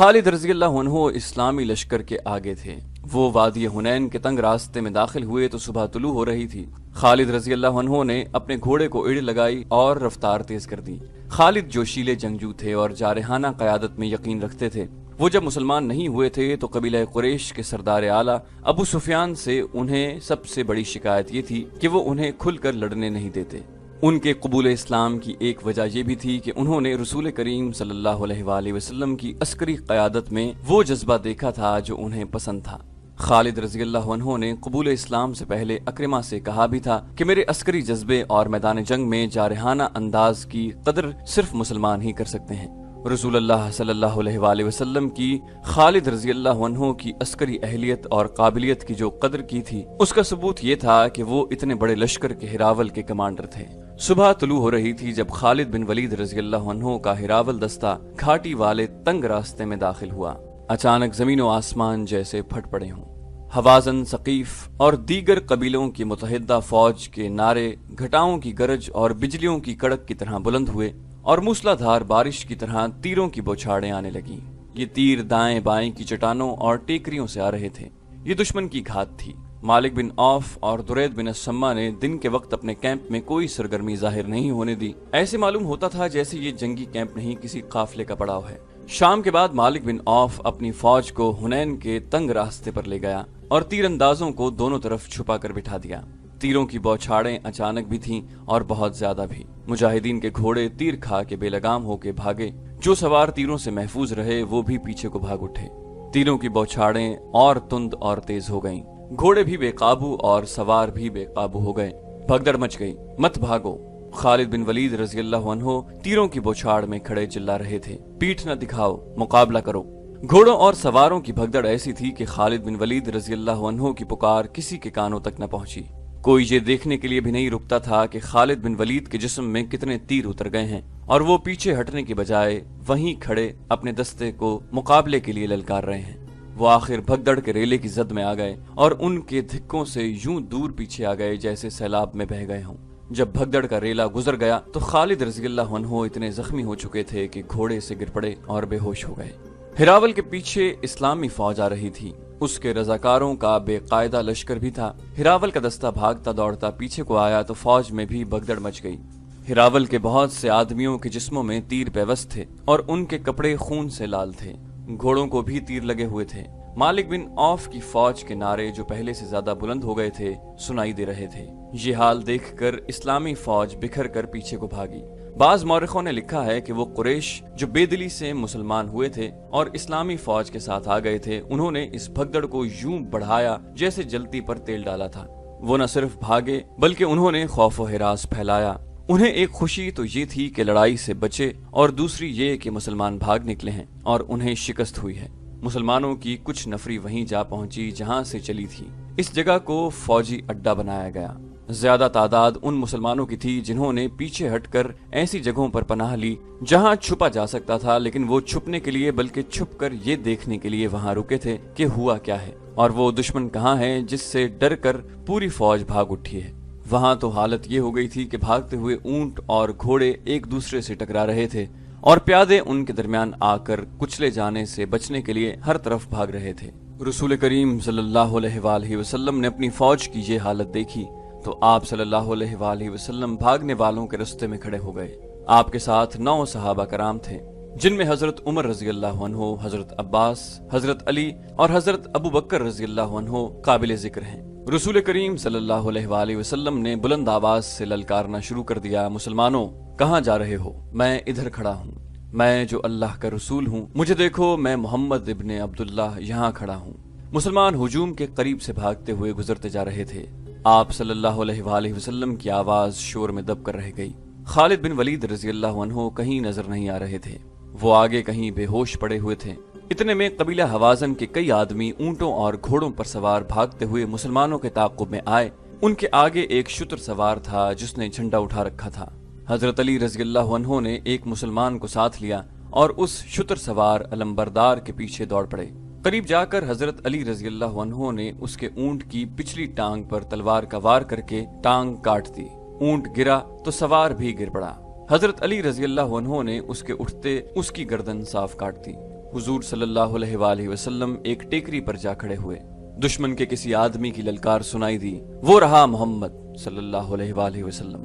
खालिद रज़ी अल्लाह अन्हु इस्लामी लश्कर के आगे थे। वो वादी हुनैन के तंग रास्ते में दाखिल हुए तो सुबह तुलू हो रही थी। खालिद रज़ी अल्लाह अन्हु ने अपने घोड़े को इड़ लगाई और रफ्तार तेज कर दी। खालिद जोशीले जंगजू थे और जारहाना क़यादत में यकीन रखते थे। वो जब मुसलमान नहीं हुए थे तो कबीला कुरैश के सरदार आला अबू सुफियान से उन्हें सबसे बड़ी शिकायत ये थी कि वो उन्हें खुलकर लड़ने नहीं देते। उनके कबूल इस्लाम की एक वजह यह भी थी कि उन्होंने रसूल करीम सल्लल्लाहु अलैहि वसल्लम की अस्करी क़यादत में वो जज्बा देखा था जो उन्हें पसंद था। खालिद रज़ी अल्लाह अन्हु ने कबूल इस्लाम से पहले अक्रमा से कहा भी था कि मेरे अस्करी जज्बे और मैदान जंग में जारहाना अंदाज की कदर सिर्फ मुसलमान ही कर सकते हैं। रसूलुल्लाह सल्लल्लाहु अलैहि वसल्लम की खालिद रज़ी अल्लाह अन्हु की अस्करी अहलियत और काबिलियत की जो कदर की थी उसका सबूत ये था कि वो इतने बड़े लश्कर के हिरावल के कमांडर थे। सुबह तुलू हो रही थी जब खालिद बिन वलीद रज़ी अल्लाह अन्हु का हिरावल दस्ता घाटी वाले तंग रास्ते में दाखिल हुआ। अचानक जमीन और आसमान जैसे फट पड़े हों। हवाजन, सकीफ और दीगर कबीलों की मुतहिदा फौज के नारे घटाओं की गरज और बिजलियों की कड़क की तरह बुलंद हुए और मूसलाधार बारिश की तरह तीरों की बौछारें आने लगीं। ये तीर दाएं बाएं की चट्टानों और टेकरियों से आ रहे थे। ये दुश्मन की घात थी। मालिक बिन औफ और दुरैद बिन अस्सम्मा ने दिन के वक्त अपने कैंप में कोई सरगर्मी जाहिर नहीं होने दी। ऐसे मालूम होता था जैसे ये जंगी कैंप नहीं किसी काफिले का पड़ाव है। शाम के बाद मालिक बिन औफ अपनी फौज को हुनैन के तंग रास्ते पर ले गया और तीरंदाजों को दोनों तरफ छुपा कर बिठा दिया। तीरों की बौछारें अचानक भी थीं और बहुत ज्यादा भी। मुजाहिदीन के घोड़े तीर खा के बेलगाम होके भागे। जो सवार तीरों से महफूज रहे वो भी पीछे को भाग उठे। तीरों की बौछारें और तुंद और तेज हो गईं। घोड़े भी बेकाबू और सवार भी बेकाबू हो गए। भगदड़ मच गई। मत भागो। खालिद बिन वलीद रज़ी अल्लाह अन्हु तीरों की बौछार में खड़े चिल्ला रहे थे, पीठ न दिखाओ, मुकाबला करो। घोड़ों और सवारों की भगदड़ ऐसी थी कि खालिद बिन वलीद रज़ी अल्लाह अन्हु की पुकार किसी के कानों तक न पहुंची। कोई ये देखने के लिए भी नहीं रुकता था कि खालिद बिन वलीद के जिस्म में कितने तीर उतर गए हैं और वो पीछे हटने की बजाय वहीं खड़े अपने दस्ते को मुकाबले के लिए ललकार रहे हैं। वो आखिर भगदड़ के रेले की जद में आ गए और उनके धिक्कों से यूं दूर पीछे आ गए जैसे सैलाब में बह गए हों। जब भगदड़ का रेला गुजर गया तो खालिद रज़ी अल्लाह अन्हु इतने जख्मी हो चुके थे कि घोड़े से गिर पड़े और बेहोश हो गए। हिरावल के पीछे इस्लामी फौज आ रही थी। उसके रजाकारों का बेकायदा लश्कर भी था। हिरावल का दस्ता भागता दौड़ता पीछे को आया तो फौज में भी भगदड़ मच गई। हिरावल के बहुत से आदमियों के जिस्मों में तीर पेवस्त थे और उनके कपड़े खून से लाल थे। घोड़ों को भी तीर लगे हुए थे। मालिक बिन औफ की फौज के नारे जो पहले से ज्यादा बुलंद हो गए थे सुनाई दे रहे थे। ये हाल देखकर इस्लामी फौज बिखर कर पीछे को भागी। बाज मौरखों ने लिखा है कि वो कुरैश जो बेदिली से मुसलमान हुए थे और इस्लामी फौज के साथ आ गए थे, उन्होंने इस भगदड़ को यूं बढ़ाया जैसे जलती पर तेल डाला था। वो न सिर्फ भागे बल्कि उन्होंने खौफ व हिरास फैलाया। उन्हें एक खुशी तो ये थी कि लड़ाई से बचे और दूसरी ये कि मुसलमान भाग निकले हैं और उन्हें शिकस्त हुई है। मुसलमानों की कुछ नफरी वहीं जा पहुंची जहां से चली थी। इस जगह को फौजी अड्डा बनाया गया। ज्यादा तादाद उन मुसलमानों की थी जिन्होंने पीछे हटकर ऐसी जगहों पर पनाह ली जहां छुपा जा सकता था, लेकिन वो छुपने के लिए बल्कि छुपकर ये देखने के लिए वहां रुके थे कि हुआ क्या है और वो दुश्मन कहाँ है जिससे डर कर पूरी फौज भाग उठी है। वहां तो हालत ये हो गई थी कि भागते हुए ऊंट और घोड़े एक दूसरे से टकरा रहे थे और प्यादे उनके दरमियान आकर कुचले जाने से बचने के लिए हर तरफ भाग रहे थे। रसूल करीम सल्लल्लाहु अलैहि वसल्लम ने अपनी फौज की ये हालत देखी तो आप सल्लल्लाहु अलैहि वसल्लम भागने वालों के रास्ते में खड़े हो गए। आपके साथ 9 सहाबा कराम थे, जिनमें हजरत उमर रजी अल्लाह अन्हु, हजरत अब्बास, हजरत अली और हजरत अबू बकर रजी अल्लाह अन्हु काबिल जिक्र हैं। रसूल करीम सल्लल्लाहु अलैहि वसल्लम ने बुलंद आवाज से ललकारना शुरू कर दिया, मुसलमानों कहाँ जा रहे हो? मैं इधर खड़ा हूँ, मैं जो अल्लाह का रसूल हूँ, मुझे देखो, मैं मोहम्मद इब्ने अब्दुल्लाह यहाँ खड़ा हूँ। मुसलमान हुजूम के करीब से भागते हुए गुजरते जा रहे थे। आप सल्लल्लाहु अलैहि वसल्लम की आवाज शोर में दब कर रह गई। खालिद बिन वलीद रजी अल्लाह अन्हु कहीं नजर नहीं आ रहे थे। वो आगे कहीं बेहोश पड़े हुए थे। इतने में कबीला हवाजन के कई आदमी ऊंटों और घोड़ों पर सवार भागते हुए मुसलमानों के ताक़ुब में आए। उनके आगे एक शुतर सवार था जिसने झंडा उठा रखा था। हजरत अली रजी अल्लाह अन्हु ने एक मुसलमान को साथ लिया और उस शुतर सवार अलंबरदार के पीछे दौड़ पड़े। करीब जाकर हजरत अली रजी अल्लाह अन्हु ने उसके ऊंट की पिछली टांग पर तलवार का वार करके टांग काट दी। ऊंट गिरा तो सवार भी गिर पड़ा। हजरत अली रजी अल्लाह अन्हु ने उसके उठते उसकी गर्दन साफ काट दी। हुजूर सल्लल्लाहु अलैहि वसल्लम एक टेकरी पर जा खड़े हुए। दुश्मन के किसी आदमी की ललकार सुनाई दी, वो रहा मोहम्मद सल्लल्लाहु अलैहि वसल्लम।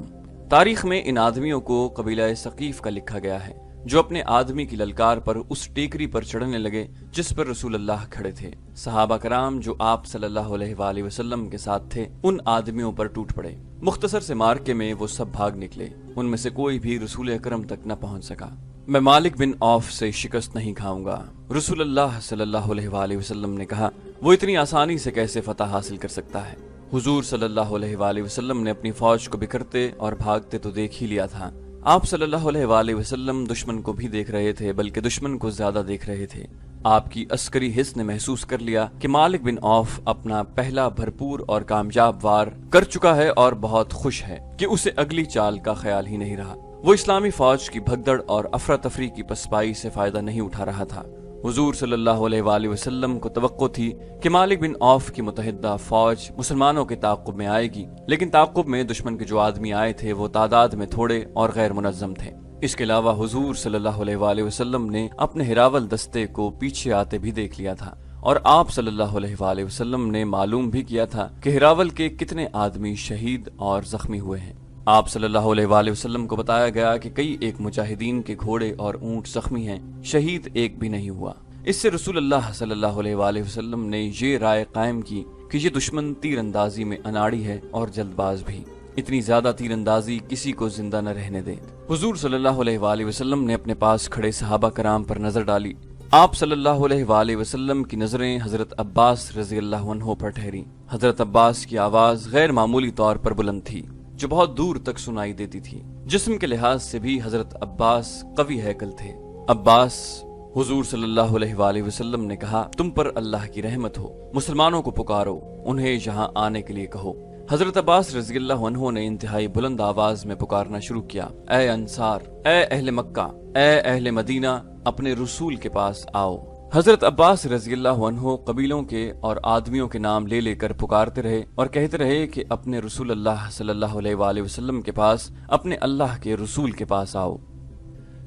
तारीख में इन आदमियों को कबीला सकीफ का लिखा गया है, जो अपने आदमी की ललकार पर उस टेकरी पर चढ़ने लगे जिस पर रसूल अल्लाह खड़े थे। सहाबा कराम जो आप सल्लल्लाहु अलैहि वसल्लम के साथ थे, उन आदमियों पर टूट पड़े। मुख्तसर से मार्के में वो सब भाग निकले, उनमें से कोई भी रसूल अकरम तक न पहुंच सका। मैं मालिक बिन औफ से शिकस्त नहीं खाऊंगा। रसूल अल्लाह सल्लल्लाहु अलैहि वसल्लम ने कहा, वो इतनी आसानी से कैसे फतह हासिल कर सकता है। हुजूर सल्लल्लाहु अलैहि वसल्लम ने अपनी फौज को बिखरते और भागते तो देख ही लिया था। आप सल्लल्लाहु अलैहि वसल्लम दुश्मन को भी देख रहे थे, बल्कि दुश्मन को ज्यादा देख रहे थे। आपकी अस्करी हिस्स ने महसूस कर लिया कि मालिक बिन औफ अपना पहला भरपूर और कामयाब वार कर चुका है और बहुत खुश है कि उसे अगली चाल का ख्याल ही नहीं रहा। वो इस्लामी फौज की भगदड़ और अफरा तफरी की पसपाई से फायदा नहीं उठा रहा था। हुजूर सल्लल्लाहु अलैहि वसल्लम को तवक्को थी कि मालिक बिन औफ की मुतहिदा फौज मुसलमानों के ताक़ुब में आएगी, लेकिन ताक़ुब में दुश्मन के जो आदमी आए थे वो तादाद में थोड़े और गैर मुनज़्ज़म थे। इसके अलावा हुजूर सल्लल्लाहु अलैहि वसल्लम ने अपने हिरावल दस्ते को पीछे आते भी देख लिया था, और आप सल्लल्लाहु अलैहि वसल्लम ने मालूम भी किया था कि हिरावल के कितने आदमी शहीद और जख्मी हुए हैं। आप सल्लल्लाहु अलैहि वसल्लम को बताया गया कि कई एक मुजाहिदीन के घोड़े और ऊंट जख्मी हैं, शहीद एक भी नहीं हुआ। इससे रसूल अल्लाह सल्लल्लाहु अलैहि वसल्लम ने ये राय कायम की कि ये दुश्मन तीरंदाजी में अनाड़ी है और जल्दबाज भी। इतनी ज्यादा तीरंदाजी किसी को जिंदा न रहने दे। हुजूर सल्लल्लाहु अलैहि वसल्लम ने अपने पास खड़े सहाबा कराम पर नजर डाली। आप सल्लल्लाहु अलैहि वसल्लम की नजरें हजरत अब्बास रज़ी अल्लाह अन्हु पर ठहरी। हजरत अब्बास की आवाज गैर मामूली तौर पर बुलंद थी, जो बहुत दूर तक सुनाई देती थी। जिस्म के लिहाज से भी हजरत अब्बास कवी हैकल थे। अब्बास, हुजूर सल्लल्लाहु अलैहि वसल्लम ने कहा, तुम पर अल्लाह की रहमत हो, मुसलमानों को पुकारो, उन्हें यहाँ आने के लिए कहो। हजरत अब्बास रज़ी अल्लाह अन्हु ने इंतहाई बुलंद आवाज में पुकारना शुरू किया, ए अंसार, ए अहले मक्का, ए अहले मदीना, अपने रसूल के पास आओ। हजरत अब्बास रज़ी अल्लाह अन्हु कबीलों के और आदमियों के नाम ले लेकर पुकारते रहे और कहते रहे कि अपने रसूल अल्लाह सल्लल्लाहु अलैहि वसल्लम के पास, अपने अल्लाह के रसूल के पास आओ।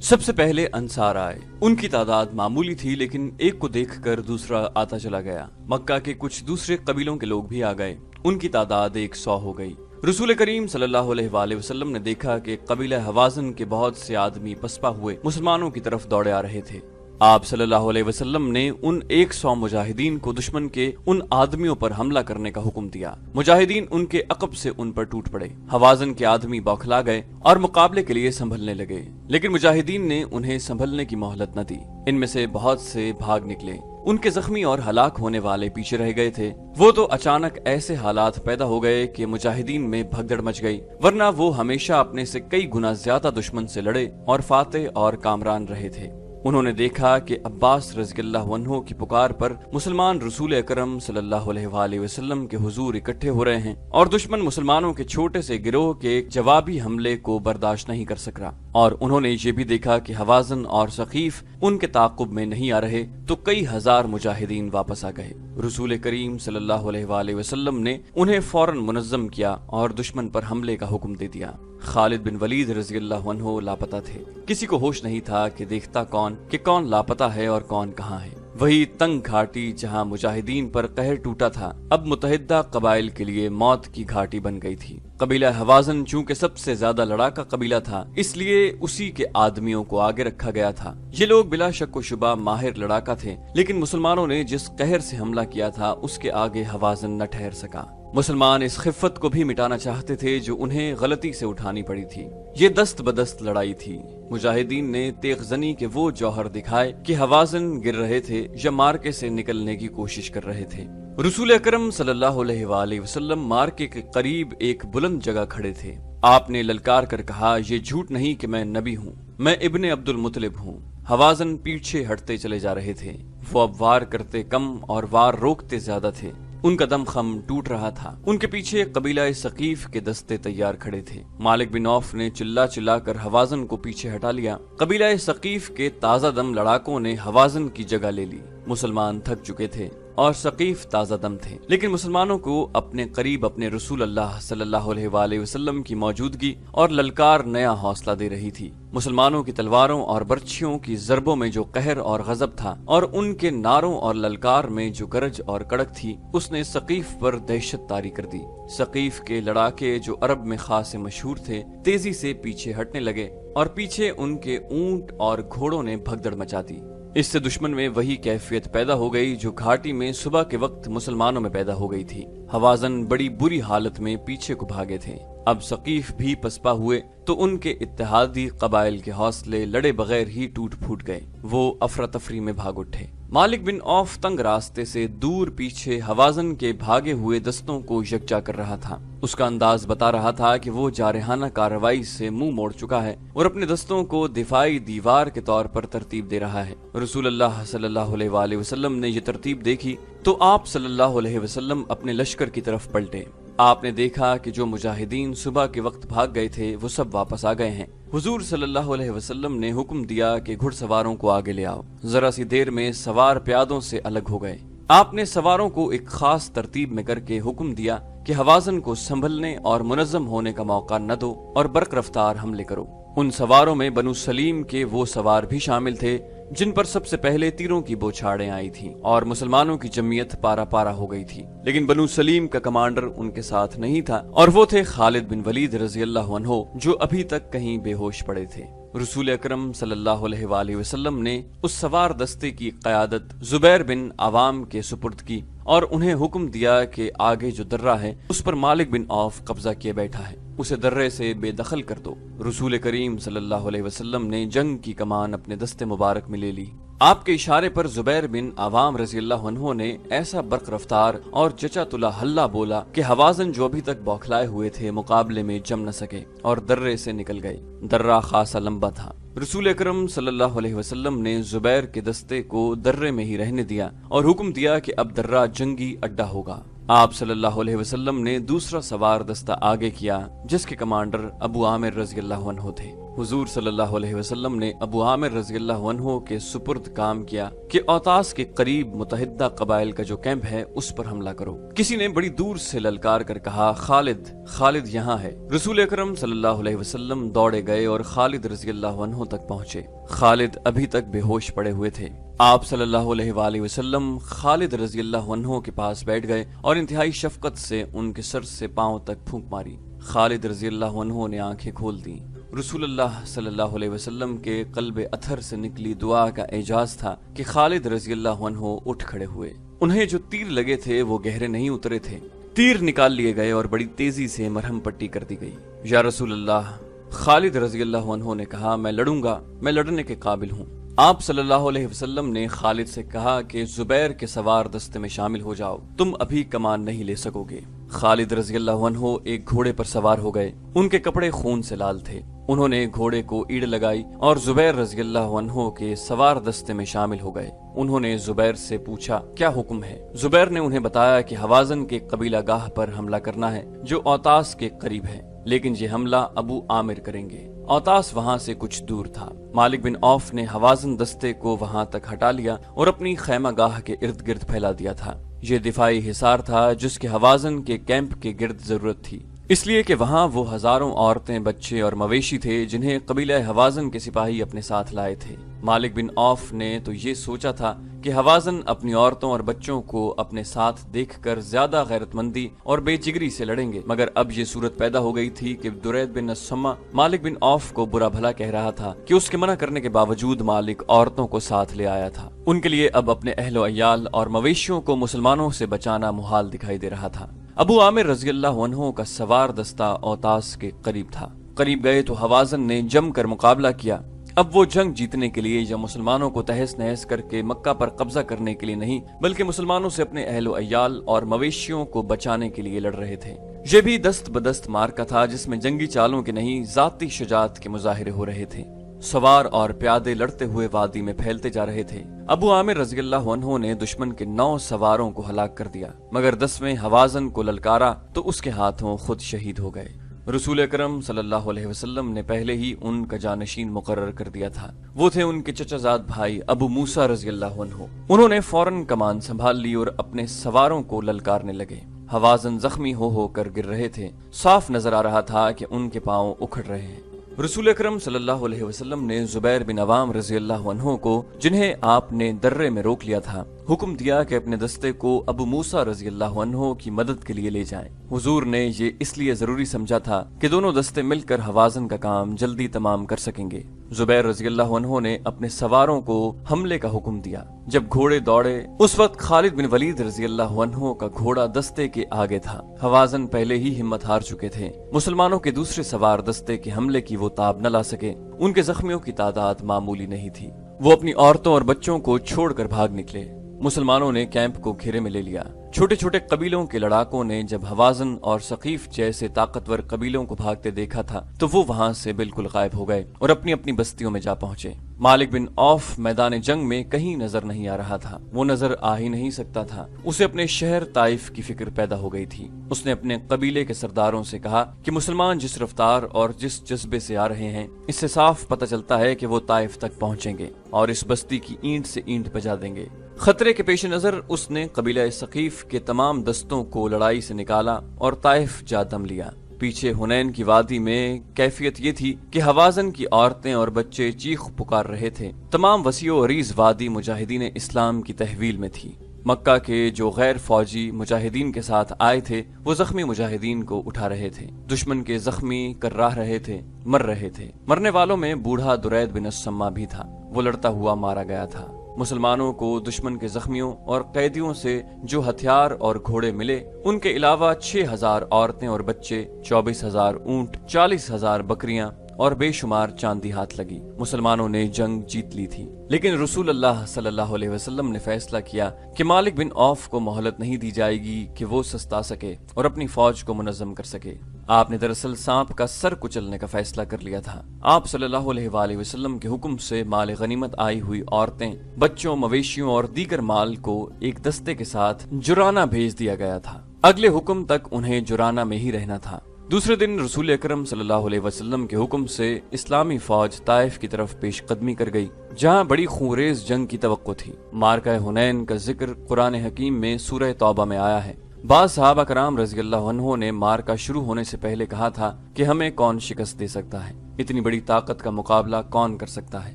सबसे पहले अंसार आए। उनकी तादाद मामूली थी, लेकिन एक को देखकर दूसरा आता चला गया। मक्का के कुछ दूसरे कबीलों के लोग भी आ गए, उनकी तादाद 100 हो गई। रसूल करीम सल्लल्लाहु अलैहि वसल्लम ने देखा कि कबीला हवाज़न के बहुत से आदमी पसपा हुए मुसलमानों की तरफ दौड़े आ रहे थे। आप सल्लल्लाहु अलैहि वसल्लम ने उन 100 मुजाहिदीन को दुश्मन के उन आदमियों पर हमला करने का हुक्म दिया। मुजाहिदीन उनके अकब से उन पर टूट पड़े। हवाज़न के आदमी बौखला गए और मुकाबले के लिए संभलने लगे, लेकिन मुजाहिदीन ने उन्हें संभलने की मोहलत न दी। इनमें से बहुत से भाग निकले। उनके जख्मी और हलाक होने वाले पीछे रह गए थे। वो तो अचानक ऐसे हालात पैदा हो गए कि मुजाहिदीन में भगदड़ मच गई, वरना वो हमेशा अपने से कई गुना ज्यादा दुश्मन से लड़े और फातेह और कामरान रहे थे। उन्होंने देखा कि अब्बास रज़ियल्लाहु अन्हु की पुकार पर मुसलमान रसूल अकरम सल्लल्लाहु अलैहि वसल्लम के हुजूर इकट्ठे हो रहे हैं और दुश्मन मुसलमानों के छोटे से गिरोह के जवाबी हमले को बर्दाश्त नहीं कर सक रहा। और उन्होंने ये भी देखा कि हवाज़न और सकीफ उनके ताक़ुब में नहीं आ रहे, तो कई हजार मुजाहिदीन वापस आ गए। रसूल करीम सल्लल्लाहु अलैहि वसल्लम ने उन्हें फौरन मुनज़्ज़म किया और दुश्मन पर हमले का हुक्म दे दिया। खालिद बिन वलीद रज़ियल्लाहु अन्हु लापता थे। किसी को होश नहीं था कि देखता कौन कि कौन लापता है और कौन कहाँ है। वही तंग घाटी जहाँ मुजाहिदीन पर कहर टूटा था, अब मुतहिदा कबाइल के लिए मौत की घाटी बन गई थी। कबीला हवाज़न चूंकि सबसे ज्यादा लड़ाका कबीला था, इसलिए उसी के आदमियों को आगे रखा गया था। ये लोग बिला शक व शुबा माहिर लड़ाका थे, लेकिन मुसलमानों ने जिस कहर से हमला किया था उसके आगे हवाज़न न ठहर सका। मुसलमान इस खिफ़त को भी मिटाना चाहते थे जो उन्हें गलती से उठानी पड़ी थी। ये दस्त बदस्त लड़ाई थी। मुजाहिदीन ने तेगजनी के वो जौहर दिखाए कि हवाज़न गिर रहे थे या मार्के से निकलने की कोशिश कर रहे थे। रसूल अकरम सल्लल्लाहु अलैहि वसल्लम मार्के के करीब एक बुलंद जगह खड़े थे। आपने ललकार कर कहा, ये झूठ नहीं कि मैं नबी हूँ, मैं इब्ने अब्दुल मुत्तलिब हूँ। हवाज़न पीछे हटते चले जा रहे थे। वो अब वार करते कम और वार रोकते ज्यादा थे। उनका दम खम टूट रहा था। उनके पीछे कबीला सकीफ के दस्ते तैयार खड़े थे। मालिक बिन औफ ने चिल्ला चिल्ला कर हवाज़न को पीछे हटा लिया। कबीला सकीफ के ताजा दम लड़ाकों ने हवाज़न की जगह ले ली। مسلمان تھک چکے تھے اور ثقیف تازہ دم تھے، لیکن مسلمانوں کو اپنے قریب اپنے رسول اللہ صلی اللہ علیہ وآلہ وسلم کی موجودگی اور للکار نیا حوصلہ دے رہی تھی۔ مسلمانوں کی تلواروں اور برچھیوں کی ضربوں میں جو قہر اور غضب تھا اور ان کے نعروں اور للکار میں جو گرج اور کڑک تھی، اس نے ثقیف پر دہشت طاری کر دی۔ ثقیف کے لڑاکے جو عرب میں خاص مشہور تھے تیزی سے پیچھے ہٹنے لگے اور پیچھے ان کے اونٹ اور گھوڑوں نے بھگدڑ مچا دی۔ اس سے دشمن میں وہی کیفیت پیدا ہو گئی جو گھاٹی میں صبح کے وقت مسلمانوں میں پیدا ہو گئی تھی۔ ہوازن بڑی بری حالت میں پیچھے کو بھاگے تھے۔ اب ثقیف بھی پسپا ہوئے تو ان کے اتحادی قبائل کے حوصلے لڑے بغیر ہی ٹوٹ پھوٹ گئے۔ وہ افراتفری میں بھاگ اٹھے۔ مالک بن عوف تنگ راستے سے دور پیچھے ہوازن کے بھاگے ہوئے دستوں کو یکجا کر رہا تھا۔ اس کا انداز بتا رہا تھا کہ وہ جارحانہ کارروائی سے منہ موڑ چکا ہے اور اپنے دستوں کو دفاعی دیوار کے طور پر ترتیب دے رہا ہے۔ رسول اللہ صلی اللہ علیہ وآلہ وسلم نے یہ ترتیب دیکھی تو آپ صلی اللہ علیہ وسلم اپنے لشکر کی طرف پلٹے۔ آپ نے دیکھا کہ جو مجاہدین صبح کے وقت بھاگ گئے تھے وہ سب واپس آ گئے ہیں۔ حضور صلی اللہ علیہ وسلم نے حکم دیا کہ گھڑ سواروں کو آگے لے آؤ۔ ذرا سی دیر میں سوار پیادوں سے الگ ہو گئے۔ آپ نے سواروں کو ایک خاص ترتیب میں کر کے حکم دیا کہ ہوازن کو سنبھلنے اور منظم ہونے کا موقع نہ دو اور برق رفتار حملے کرو۔ ان سواروں میں بنو سلیم کے وہ سوار بھی شامل تھے جن پر سب سے پہلے تیروں کی بوچھاڑیں آئی تھیں اور مسلمانوں کی جمعیت پارا پارا ہو گئی تھی، لیکن بنو سلیم کا کمانڈر ان کے ساتھ نہیں تھا اور وہ تھے خالد بن ولید رضی اللہ عنہ، جو ابھی تک کہیں بے ہوش پڑے تھے۔ رسول اکرم صلی اللہ علیہ وآلہ وسلم نے اس سوار دستے کی قیادت زبیر بن عوام کے سپرد کی اور انہیں حکم دیا کہ آگے جو درہ ہے اس پر مالک بن عوف قبضہ کیے بیٹھا ہے، اسے درے سے بے دخل کر دو۔ رسول کریم صلی اللہ علیہ وسلم نے جنگ کی کمان اپنے دستے مبارک میں لے لی۔ آپ کے اشارے پر زبیر بن عوام رضی اللہ عنہ نے ایسا برق رفتار اور چچا تلا ہلا بولا کہ ہوازن جو ابھی تک بوکھلائے ہوئے تھے مقابلے میں جم نہ سکے اور درے سے نکل گئے۔ درہ خاصا لمبا تھا۔ رسول اکرم صلی اللہ علیہ وسلم نے زبیر کے دستے کو درے میں ہی رہنے دیا اور حکم دیا کہ اب درہ جنگی اڈا ہوگا۔ آپ صلی اللہ علیہ وسلم نے دوسرا سوار دستہ آگے کیا جس کے کمانڈر ابو عامر رضی اللہ عنہ تھے۔ حضور صلی اللہ علیہ وسلم نے ابو عامر رضی اللہ عنہ کے سپرد کام کیا کہ اوتاس کے قریب متحدہ قبائل کا جو کیمپ ہے اس پر حملہ کرو۔ کسی نے بڑی دور سے للکار کر کہا، خالد خالد یہاں ہے۔ رسول اکرم صلی اللہ علیہ وسلم دوڑے گئے اور خالد رضی اللہ عنہ تک پہنچے۔ خالد ابھی تک بے ہوش پڑے ہوئے تھے۔ آپ صلی اللہ علیہ وآلہ وسلم خالد رضی اللہ عنہ کے پاس بیٹھ گئے اور انتہائی شفقت سے ان کے سر سے پاؤں تک پھونک ماری۔ خالد رضی اللہ عنہ نے آنکھیں کھول دیں۔ رسول اللہ صلی اللہ علیہ وسلم کے قلب اطہر سے نکلی دعا کا اعجاز تھا کہ خالد رضی اللہ عنہ اٹھ کھڑے ہوئے۔ انہیں جو تیر لگے تھے وہ گہرے نہیں اترے تھے۔ تیر نکال لیے گئے اور بڑی تیزی سے مرہم پٹی کر دی گئی۔ یا رسول اللہ، خالد رضی اللہ عنہ نے کہا، میں لڑوں گا، میں لڑنے کے قابل ہوں۔ آپ صلی اللہ علیہ وسلم نے خالد سے کہا کہ زبیر کے سوار دستے میں شامل ہو جاؤ، تم ابھی کمان نہیں لے سکو گے۔ خالد رضی اللہ عنہ ایک گھوڑے پر سوار ہو گئے۔ ان کے کپڑے خون سے لال تھے۔ انہوں نے گھوڑے کو ایڑ لگائی اور زبیر رضی اللہ عنہ کے سوار دستے میں شامل ہو گئے۔ انہوں نے زبیر سے پوچھا، کیا حکم ہے؟ زبیر نے انہیں بتایا کہ ہوازن کے قبیلہ گاہ پر حملہ کرنا ہے جو اوتاس کے قریب ہے، لیکن یہ حملہ ابو عامر کریں گے۔ اوتاس وہاں سے کچھ دور تھا۔ مالک بن عوف نے ہوازن دستے کو وہاں تک ہٹا لیا اور اپنی خیمہ گاہ کے ارد گرد پھیلا دیا تھا۔ یہ دفاعی حصار تھا جس کے ہوازن کے کیمپ کے گرد ضرورت تھی، اس لیے کہ وہاں وہ ہزاروں عورتیں، بچے اور مویشی تھے جنہیں قبیلہ ہوازن کے سپاہی اپنے ساتھ لائے تھے۔ مالک بن عوف نے تو یہ سوچا تھا کہ ہوازن اپنی عورتوں اور بچوں کو اپنے ساتھ دیکھ کر زیادہ غیرت مندی اور بے جگری سے لڑیں گے، مگر اب یہ صورت پیدا ہو گئی تھی کہ درید بن السمہ مالک بن عوف کو برا بھلا کہہ رہا تھا کہ اس کے منع کرنے کے باوجود مالک عورتوں کو ساتھ لے آیا تھا۔ ان کے لیے اب اپنے اہل و عیال اور مویشیوں کو مسلمانوں سے بچانا محال دکھائی دے رہا تھا۔ ابو عامر رضی اللہ عنہ کا سوار دستہ اوتاس کے قریب تھا۔ قریب گئے تو ہوازن نے جم کر مقابلہ کیا۔ اب وہ جنگ جیتنے کے لیے یا مسلمانوں کو تہس نہس کر کے مکہ پر قبضہ کرنے کے لیے نہیں، بلکہ مسلمانوں سے اپنے اہل و عیال اور مویشیوں کو بچانے کے لیے لڑ رہے تھے۔ یہ بھی دست بدست مارکا تھا جس میں جنگی چالوں کے نہیں، ذاتی شجاعت کے مظاہرے ہو رہے تھے۔ سوار اور پیادے لڑتے ہوئے وادی میں پھیلتے جا رہے تھے۔ ابو عامر رضی اللہ عنہ نے دشمن کے 9 سواروں کو ہلاک کر دیا، مگر 10ویں ہوازن کو للکارا تو اس کے ہاتھوں خود شہید ہو گئے۔ رسول اکرم صلی اللہ علیہ وسلم نے پہلے ہی ان کا جانشین مقرر کر دیا تھا۔ وہ تھے ان کے چچا زاد بھائی ابو موسیٰ رضی اللہ عنہ۔ انہوں نے فوراً کمان سنبھال لی اور اپنے سواروں کو للکارنے لگے۔ حوازن زخمی ہو کر گر رہے تھے، صاف نظر آ رہا تھا کہ ان کے پاؤں اکھڑ رہے ہیں۔ رسول اکرم صلی اللہ علیہ وسلم نے زبیر بن عوام رضی اللہ عنہ کو، جنہیں آپ نے درے میں روک لیا تھا، حکم دیا کہ اپنے دستے کو ابو موسیٰ رضی اللہ عنہ کی مدد کے لیے لے جائیں۔ حضور نے یہ اس لیے ضروری سمجھا تھا کہ دونوں دستے مل کر حوازن کا کام جلدی تمام کر سکیں گے۔ زبیر رضی اللہ عنہ نے اپنے سواروں کو حملے کا حکم دیا۔ جب گھوڑے دوڑے، اس وقت خالد بن ولید رضی اللہ عنہ کا گھوڑا دستے کے آگے تھا۔ حوازن پہلے ہی ہمت ہار چکے تھے۔ مسلمانوں کے دوسرے سوار دستے کے حملے کی وہ تاب نہ لا سکے۔ ان کے زخمیوں کی تعداد معمولی نہیں تھی۔ وہ اپنی عورتوں اور بچوں کو چھوڑ کر بھاگ نکلے۔ مسلمانوں نے کیمپ کو گھیرے میں لے لیا۔ چھوٹے چھوٹے قبیلوں کے لڑاکوں نے جب حوازن اور ثقیف جیسے طاقتور قبیلوں کو بھاگتے دیکھا تھا تو وہ وہاں سے بالکل غائب ہو گئے اور اپنی اپنی بستیوں میں جا پہنچے۔ مالک بن عوف میدان جنگ میں کہیں نظر نہیں آ رہا تھا۔ وہ نظر آ ہی نہیں سکتا تھا۔ اسے اپنے شہر طائف کی فکر پیدا ہو گئی تھی۔ اس نے اپنے قبیلے کے سرداروں سے کہا کہ مسلمان جس رفتار اور جس جذبے سے آ رہے ہیں، اس سے صاف پتہ چلتا ہے کہ وہ طائف تک پہنچیں گے اور اس بستی کی اینٹ سے اینٹ بجا دیں گے۔ خطرے کے پیش نظر اس نے قبیلہ ثقیف کے تمام دستوں کو لڑائی سے نکالا اور طائف جا دم لیا۔ پیچھے حنین کی وادی میں کیفیت یہ تھی کہ حوازن کی عورتیں اور بچے چیخ پکار رہے تھے۔ تمام وسیع و عریض وادی مجاہدین اسلام کی تحویل میں تھی۔ مکہ کے جو غیر فوجی مجاہدین کے ساتھ آئے تھے وہ زخمی مجاہدین کو اٹھا رہے تھے۔ دشمن کے زخمی کرراہ رہے تھے، مر رہے تھے۔ مرنے والوں میں بوڑھا درید بن السما بھی تھا۔ وہ لڑتا ہوا مارا گیا تھا۔ مسلمانوں کو دشمن کے زخمیوں اور قیدیوں سے جو ہتھیار اور گھوڑے ملے، ان کے علاوہ 6,000 عورتیں اور بچے، 24,000 اونٹ، 40,000 بکریاں اور بے شمار چاندی ہاتھ لگی۔ مسلمانوں نے جنگ جیت لی تھی، لیکن رسول اللہ صلی اللہ علیہ وسلم نے فیصلہ کیا کہ مالک بن عوف کو مہلت نہیں دی جائے گی کہ وہ سستا سکے اور اپنی فوج کو منظم کر سکے۔ آپ نے دراصل سانپ کا سر کچلنے کا فیصلہ کر لیا تھا۔ آپ صلی اللہ علیہ وآلہ وسلم کے حکم سے مال غنیمت آئی ہوئی عورتیں، بچوں، مویشیوں اور دیگر مال کو ایک دستے کے ساتھ جرانہ بھیج دیا گیا تھا۔ اگلے حکم تک انہیں جرانہ میں ہی رہنا تھا۔ دوسرے دن رسول اکرم صلی اللہ علیہ وسلم کے حکم سے اسلامی فوج طائف کی طرف پیش قدمی کر گئی، جہاں بڑی خونریز جنگ کی توقع تھی۔ مارکہ حنین کا ذکر قرآن حکیم میں سورہ توبہ میں آیا ہے۔ بعض صحابہ کرام رضی اللہ عنہ نے مارکہ شروع ہونے سے پہلے کہا تھا کہ ہمیں کون شکست دے سکتا ہے، اتنی بڑی طاقت کا مقابلہ کون کر سکتا ہے۔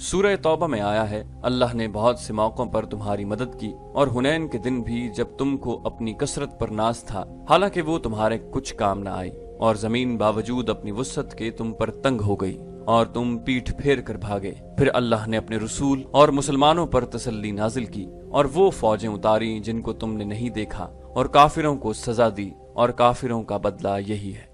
سورہ توبہ میں آیا ہے، اللہ نے بہت سے موقعوں پر تمہاری مدد کی، اور حنین کے دن بھی جب تم کو اپنی کثرت پر ناز تھا، حالانکہ وہ تمہارے کچھ کام نہ آئی، اور زمین باوجود اپنی وسعت کے تم پر تنگ ہو گئی اور تم پیٹھ پھیر کر بھاگے۔ پھر اللہ نے اپنے رسول اور مسلمانوں پر تسلی نازل کی اور وہ فوجیں اتاری جن کو تم نے نہیں دیکھا، اور کافروں کو سزا دی، اور کافروں کا بدلہ یہی ہے۔